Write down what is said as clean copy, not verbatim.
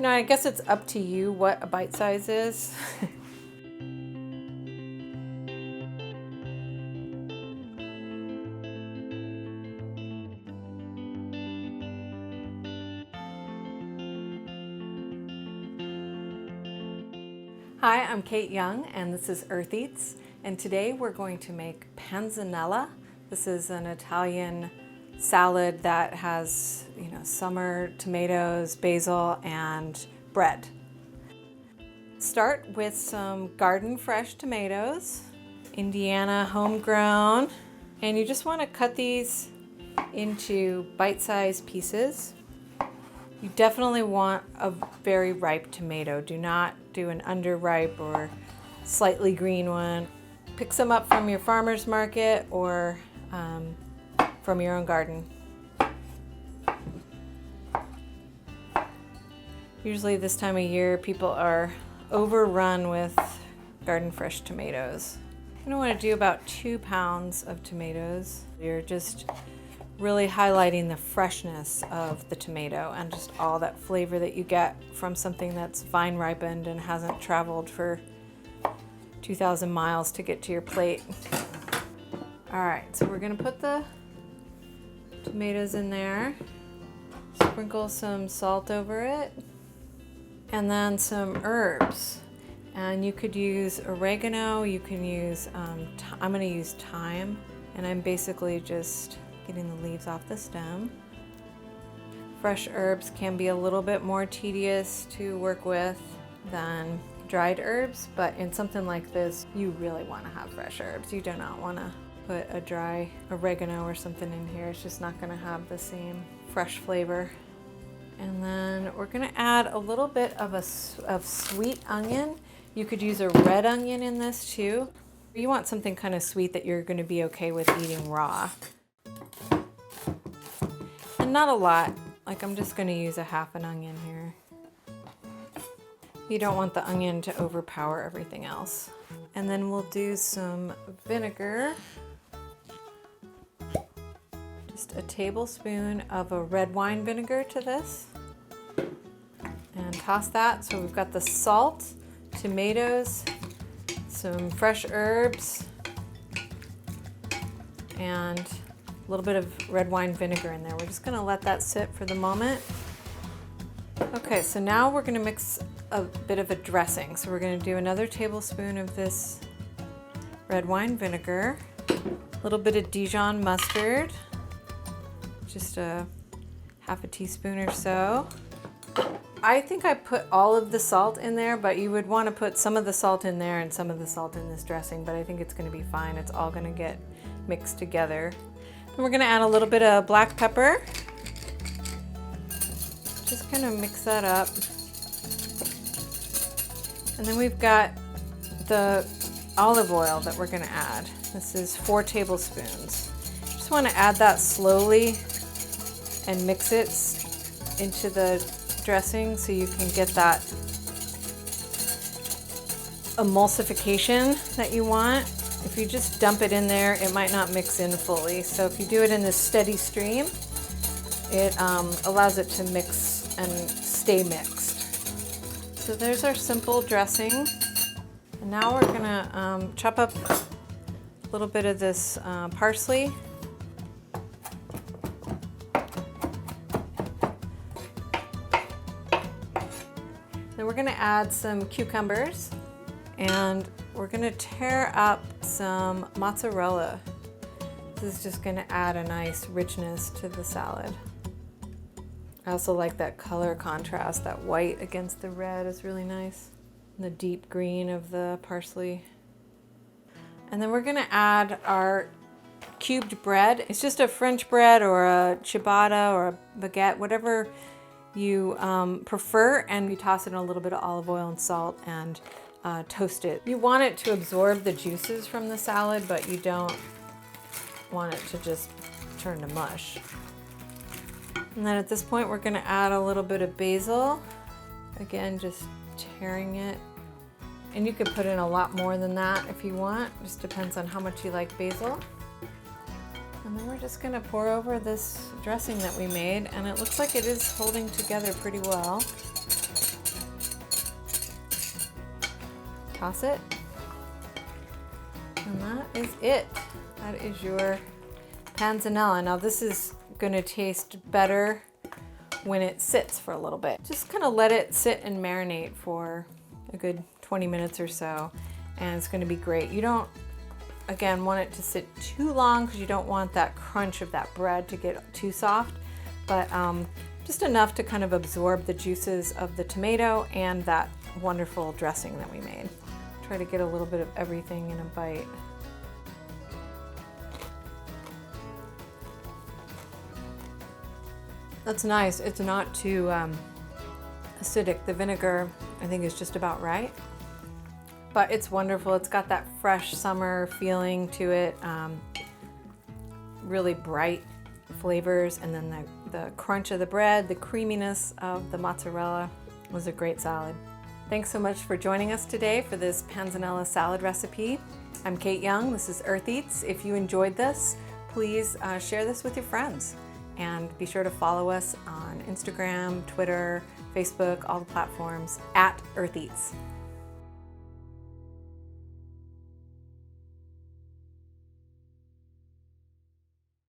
You know, I guess it's up to you what a bite size is. Hi, I'm Kate Young and this is Earth Eats, and today we're going to make panzanella. This is an Italian salad that has, summer tomatoes, basil, and bread. Start with some garden fresh tomatoes, Indiana homegrown, and you just want to cut these into bite-sized pieces. You definitely want a very ripe tomato. Do not do an underripe or slightly green one. Pick some up from your farmer's market or from your own garden. Usually this time of year, people are overrun with garden fresh tomatoes. You're gonna want to do about 2 pounds of tomatoes. You're just really highlighting the freshness of the tomato and just all that flavor that you get from something that's vine ripened and hasn't traveled for 2,000 miles to get to your plate. All right, so we're gonna put the tomatoes in there, sprinkle some salt over it, and then some herbs. And you could use oregano, you can use, I'm gonna use thyme, and I'm basically just getting the leaves off the stem. Fresh herbs can be a little bit more tedious to work with than dried herbs, but in something like this, you really want to have fresh herbs. You do not want to put a dry oregano or something in here. It's just not going to have the same fresh flavor. And then we're going to add a little bit of sweet onion. You could use a red onion in this too. You want something kind of sweet that you're going to be okay with eating raw. And not a lot, like I'm just going to use a half an onion here. You don't want the onion to overpower everything else. And then we'll do some vinegar. Just a tablespoon of a red wine vinegar to this. And toss that. So we've got the salt, tomatoes, some fresh herbs, and a little bit of red wine vinegar in there. We're just gonna let that sit for the moment. Okay, so now we're gonna mix a bit of a dressing. So we're gonna do another tablespoon of this red wine vinegar, a little bit of Dijon mustard, just a half a teaspoon or so. I think I put all of the salt in there, but you would want to put some of the salt in there and some of the salt in this dressing, but I think it's gonna be fine. It's all gonna get mixed together. And we're gonna add a little bit of black pepper. Just gonna mix that up. And then we've got the olive oil that we're gonna add. This is 4 tablespoons. Just wanna add that slowly and mix it into the dressing so you can get that emulsification that you want. If you just dump it in there, it might not mix in fully. So if you do it in this steady stream, it allows it to mix and stay mixed. So there's our simple dressing. And now we're gonna chop up a little bit of this parsley. Then we're gonna add some cucumbers, and we're gonna tear up some mozzarella. This is just gonna add a nice richness to the salad. I also like that color contrast. That white against the red is really nice. And the deep green of the parsley. And then we're gonna add our cubed bread. It's just a French bread or a ciabatta or a baguette, whatever you prefer, and you toss it in a little bit of olive oil and salt and toast it. You want it to absorb the juices from the salad, but you don't want it to just turn to mush. And then at this point, we're gonna add a little bit of basil. Again, just tearing it. And you could put in a lot more than that if you want. Just depends on how much you like basil. And then we're just gonna pour over this dressing that we made, and it looks like it is holding together pretty well. Toss it. And that is it. That is your panzanella. Now this is gonna taste better when it sits for a little bit. Just kind of let it sit and marinate for a good 20 minutes or so, and it's gonna be great. You don't, again, want it to sit too long because you don't want that crunch of that bread to get too soft, but just enough to kind of absorb the juices of the tomato and that wonderful dressing that we made. Try to get a little bit of everything in a bite. That's nice. It's not too acidic. The vinegar, I think, is just about right. But it's wonderful. It's got that fresh summer feeling to it. Really bright flavors, and then the crunch of the bread, the creaminess of the mozzarella. Was a great salad. Thanks so much for joining us today for this panzanella salad recipe. I'm Kate Young. This is Earth Eats. If you enjoyed this, please share this with your friends. And be sure to follow us on Instagram, Twitter, Facebook, all the platforms @Earth Eats.